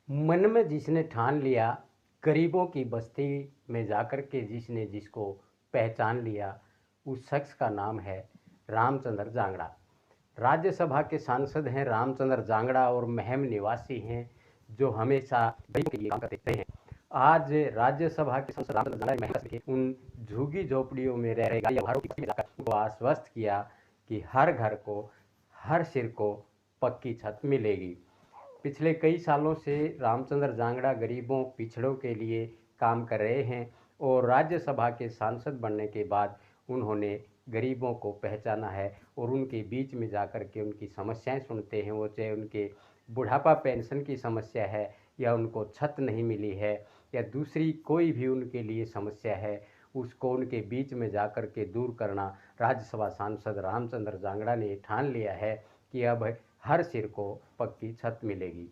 मन में जिसने ठान लिया, गरीबों की बस्ती में जाकर के जिसने जिसको पहचान लिया, उस शख्स का नाम है रामचंद्र जांगड़ा। राज्यसभा के सांसद हैं रामचंद्र जांगड़ा और महम निवासी हैं जो हमेशा गरीबों के लिए काम करते रहे हैं। आज राज्यसभा के सांसद रामचंद्र जांगड़ा ने महम के उन झुग्गी झोपड़ियों में रह रहे गरीबों की बस्ती में जाकर उनको आश्वस्त किया कि हर घर को, हर सिर को पक्की छत मिलेगी। पिछले कई सालों से रामचंद्र जांगड़ा गरीबों, पिछड़ों के लिए काम कर रहे हैं और राज्यसभा के सांसद बनने के बाद उन्होंने गरीबों को पहचाना है और उनके बीच में जाकर के उनकी समस्याएं सुनते हैं। वो चाहे उनके बुढ़ापा पेंशन की समस्या है या उनको छत नहीं मिली है या दूसरी कोई भी उनके लिए समस्या है, उसको उनके बीच में जाकर के दूर करना राज्यसभा सांसद रामचंद्र जांगड़ा ने ठान लिया है कि अब हर सिर को पक्की छत मिलेगी।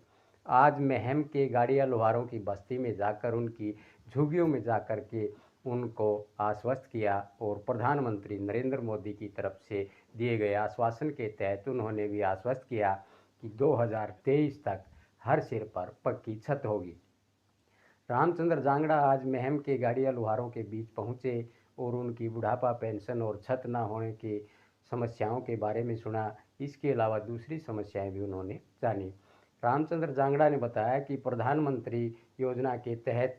आज महम के गाड़िया लोहारों की बस्ती में जाकर उनकी झुग्गियों में जाकर के उनको आश्वस्त किया और प्रधानमंत्री नरेंद्र मोदी की तरफ से दिए गए आश्वासन के तहत उन्होंने भी आश्वस्त किया कि 2023 तक हर सिर पर पक्की छत होगी। रामचंद्र जांगड़ा आज महम के गाड़िया लोहारों के बीच पहुंचे और उनकी बुढ़ापा पेंशन और छत न होने की समस्याओं के बारे में सुना। इसके अलावा दूसरी समस्याएं भी उन्होंने जानी। रामचंद्र जांगड़ा ने बताया कि प्रधानमंत्री योजना के तहत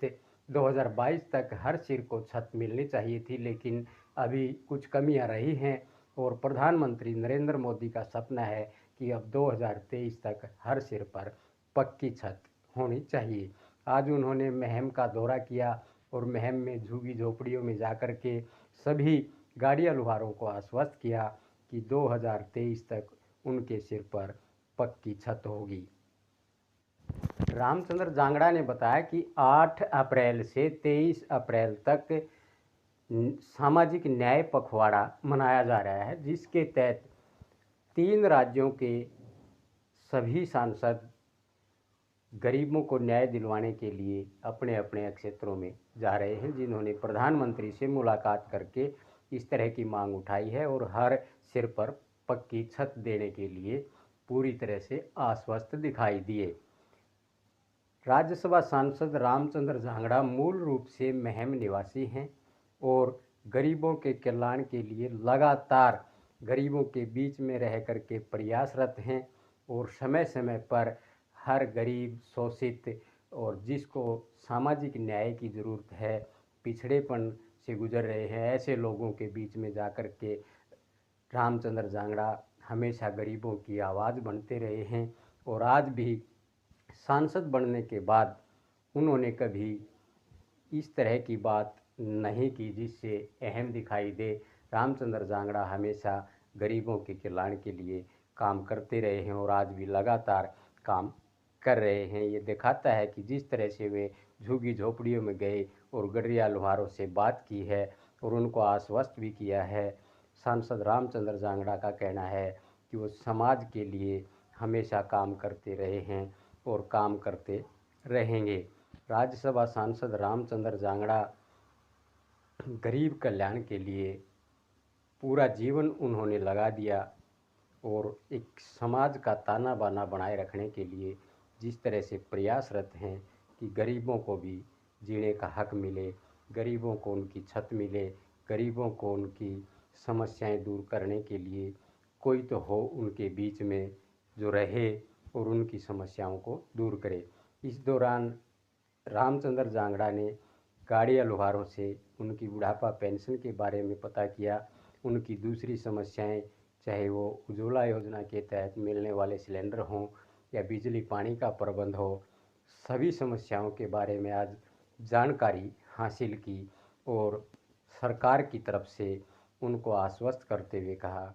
2022 तक हर सिर को छत मिलनी चाहिए थी, लेकिन अभी कुछ कमियां रही हैं और प्रधानमंत्री नरेंद्र मोदी का सपना है कि अब 2023 तक हर सिर पर पक्की छत होनी चाहिए। आज उन्होंने महम का दौरा किया और महम में झुग्गी झोपड़ियों में जाकर के सभी गाड़िया लोहारों को आश्वस्त किया कि 2023 तक उनके सिर पर पक्की छत होगी। रामचंद्र जांगड़ा ने बताया कि 8 अप्रैल से 23 अप्रैल तक सामाजिक न्याय पखवाड़ा मनाया जा रहा है, जिसके तहत 3 राज्यों के सभी सांसद गरीबों को न्याय दिलवाने के लिए अपने अपने क्षेत्रों में जा रहे हैं, जिन्होंने प्रधानमंत्री से मुलाकात करके इस तरह की मांग उठाई है और हर सिर पर पक्की छत देने के लिए पूरी तरह से आश्वस्त दिखाई दिए। राज्यसभा सांसद रामचंद्र जांगड़ा मूल रूप से महम निवासी हैं और गरीबों के कल्याण के लिए लगातार गरीबों के बीच में रह कर के प्रयासरत हैं और समय समय पर हर गरीब, शोषित और जिसको सामाजिक न्याय की ज़रूरत है, पिछड़ेपन से गुजर रहे हैं, ऐसे लोगों के बीच में जाकर के रामचंद्र जांगड़ा हमेशा गरीबों की आवाज़ बनते रहे हैं और आज भी सांसद बनने के बाद उन्होंने कभी इस तरह की बात नहीं की जिससे अहम दिखाई दे। रामचंद्र जांगड़ा हमेशा गरीबों के कल्याण के लिए काम करते रहे हैं और आज भी लगातार काम कर रहे हैं। ये दिखाता है कि जिस तरह से वे झुग्गी झोपड़ियों में गए और गड़िया लोहारों से बात की है और उनको आश्वस्त भी किया है। सांसद रामचंद्र जांगड़ा का कहना है कि वो समाज के लिए हमेशा काम करते रहे हैं और काम करते रहेंगे। राज्यसभा सांसद रामचंद्र जांगड़ा गरीब कल्याण के लिए पूरा जीवन उन्होंने लगा दिया और एक समाज का ताना बाना बनाए रखने के लिए जिस तरह से प्रयासरत हैं कि गरीबों को भी जीने का हक मिले, गरीबों को उनकी छत मिले, गरीबों को उनकी समस्याएं दूर करने के लिए कोई तो हो उनके बीच में जो रहे और उनकी समस्याओं को दूर करे। इस दौरान रामचंद्र जांगड़ा ने गाड़िया लोहारों से उनकी बुढ़ापा पेंशन के बारे में पता किया, उनकी दूसरी समस्याएं चाहे वो उज्ज्वला योजना के तहत मिलने वाले सिलेंडर हों या बिजली पानी का प्रबंध हो, सभी समस्याओं के बारे में आज जानकारी हासिल की और सरकार की तरफ से उनको आश्वस्त करते हुए कहा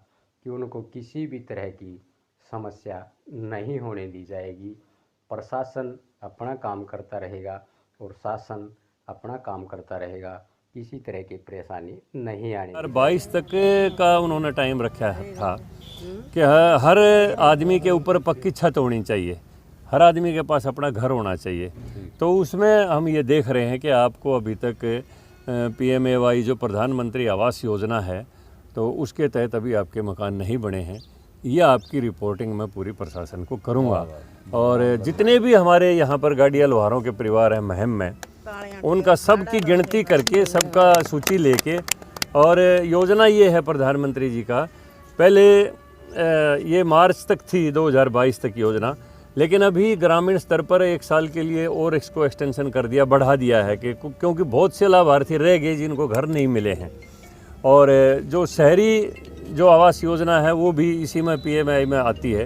कि उनको किसी भी तरह की समस्या नहीं होने दी जाएगी। प्रशासन अपना काम करता रहेगा और शासन अपना काम करता रहेगा, किसी तरह की परेशानी नहीं आने दी जाएगी। 2022 तक का उन्होंने टाइम रखा था कि हर आदमी के ऊपर पक्की छत होनी चाहिए, हर आदमी के पास अपना घर होना चाहिए। तो उसमें हम ये देख रहे हैं कि आपको अभी तक PMAY जो प्रधानमंत्री आवास योजना है, तो उसके तहत अभी आपके मकान नहीं बने हैं। ये आपकी रिपोर्टिंग मैं पूरी प्रशासन को करूँगा। और जितने भी हमारे यहाँ पर गाड़िया लोहारों के परिवार हैं महम में, उनका सबकी गिनती करके सबका सूची लेके, और योजना ये है प्रधानमंत्री जी का, पहले ये मार्च तक थी 2022 तक योजना, लेकिन अभी ग्रामीण स्तर पर 1 साल के लिए और इसको एक्सटेंशन कर दिया, बढ़ा दिया है कि क्योंकि बहुत से लाभार्थी रह गए जिनको घर नहीं मिले हैं। और जो शहरी जो आवास योजना है वो भी इसी में PMI में आती है,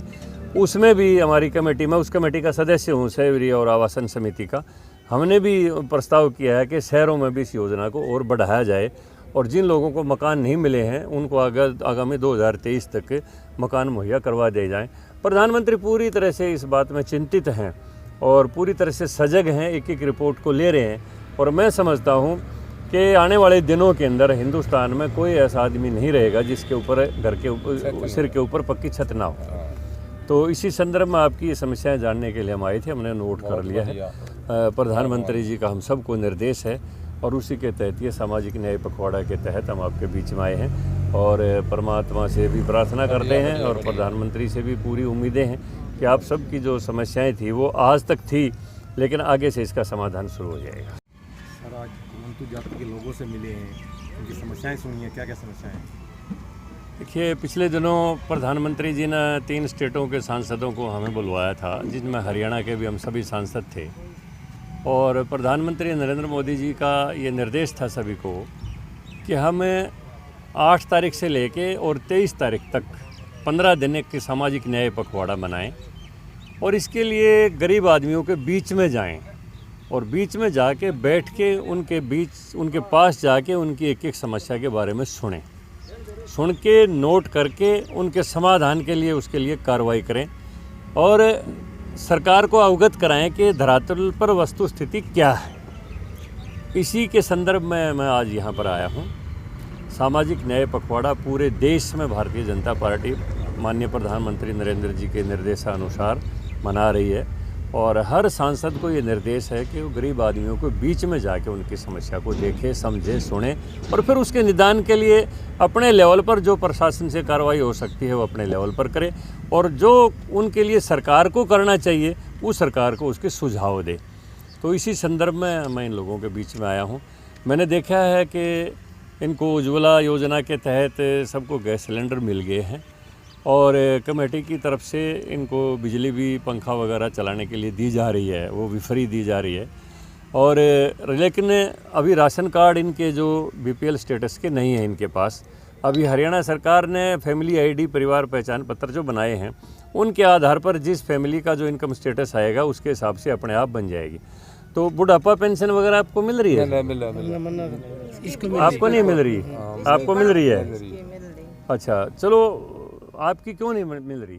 उसमें भी हमारी कमेटी, मैं उस कमेटी का सदस्य हूँ शहरी और आवासन समिति का, हमने भी प्रस्ताव किया है कि शहरों में भी इस योजना को और बढ़ाया जाए और जिन लोगों को मकान नहीं मिले हैं उनको आगामी 2023 तक मकान मुहैया करवा दिए जाएं। प्रधानमंत्री पूरी तरह से इस बात में चिंतित हैं और पूरी तरह से सजग हैं, एक एक रिपोर्ट को ले रहे हैं। और मैं समझता हूँ कि आने वाले दिनों के अंदर हिंदुस्तान में कोई ऐसा आदमी नहीं रहेगा जिसके ऊपर घर के ऊपर, सिर के ऊपर पक्की छत ना हो। तो इसी संदर्भ में आपकी ये समस्याएं जानने के लिए हम आए थे, हमने नोट कर लिया है। प्रधानमंत्री जी का हम सबको निर्देश है और उसी के तहत ये सामाजिक न्याय पखवाड़ा के तहत हम आपके बीच में आए हैं और परमात्मा से भी प्रार्थना करते हैं और प्रधानमंत्री से भी पूरी उम्मीदें हैं कि आप सबकी जो समस्याएं थी वो आज तक थी, लेकिन आगे से इसका समाधान शुरू हो जाएगा। सर, आज मंतु जाति के लोगों से मिले हैं, उनकी समस्याएं सुनी हैं, क्या क्या समस्याएं हैं? देखिए, पिछले दिनों प्रधानमंत्री जी ने 3 स्टेटों के सांसदों को हमें बुलवाया था, जिनमें हरियाणा के भी हम सभी सांसद थे। और प्रधानमंत्री नरेंद्र मोदी जी का ये निर्देश था सभी को कि हम 8 तारीख से लेके और 23 तारीख तक 15 दिन एक सामाजिक न्याय पखवाड़ा मनाएं और इसके लिए गरीब आदमियों के बीच में जाएं और बीच में जाके बैठ के उनके पास जाके उनकी एक एक समस्या के बारे में सुन के नोट करके उनके समाधान के लिए उसके लिए कार्रवाई करें और सरकार को अवगत कराएं कि धरातल पर वस्तु स्थिति क्या है। इसी के संदर्भ में मैं आज यहाँ पर आया हूँ। सामाजिक न्याय पखवाड़ा पूरे देश में भारतीय जनता पार्टी माननीय प्रधानमंत्री नरेंद्र जी के निर्देशानुसार मना रही है और हर सांसद को ये निर्देश है कि वो गरीब आदमियों को बीच में जाके उनकी समस्या को देखे, समझे, सुने और फिर उसके निदान के लिए अपने लेवल पर जो प्रशासन से कार्रवाई हो सकती है वो अपने लेवल पर करे और जो उनके लिए सरकार को करना चाहिए वो सरकार को उसके सुझाव दे। तो इसी संदर्भ में मैं इन लोगों के बीच में आया हूँ। मैंने देखा है कि इनको उज्ज्वला योजना के तहत सबको गैस सिलेंडर मिल गए हैं और कमेटी की तरफ से इनको बिजली भी, पंखा वगैरह चलाने के लिए दी जा रही है, वो भी फ्री दी जा रही है। और लेकिन अभी राशन कार्ड इनके जो BPL स्टेटस के नहीं है इनके पास। अभी हरियाणा सरकार ने फैमिली ID परिवार पहचान पत्र जो बनाए हैं उनके आधार पर जिस फैमिली का जो इनकम स्टेटस आएगा उसके हिसाब से अपने आप बन जाएगी। तो बुढ़ापा पेंशन वगैरह आपको मिल रही है? आपको नहीं मिल रही? आपको मिल रही है? अच्छा, चलो, आपकी क्यों नहीं मिल रही?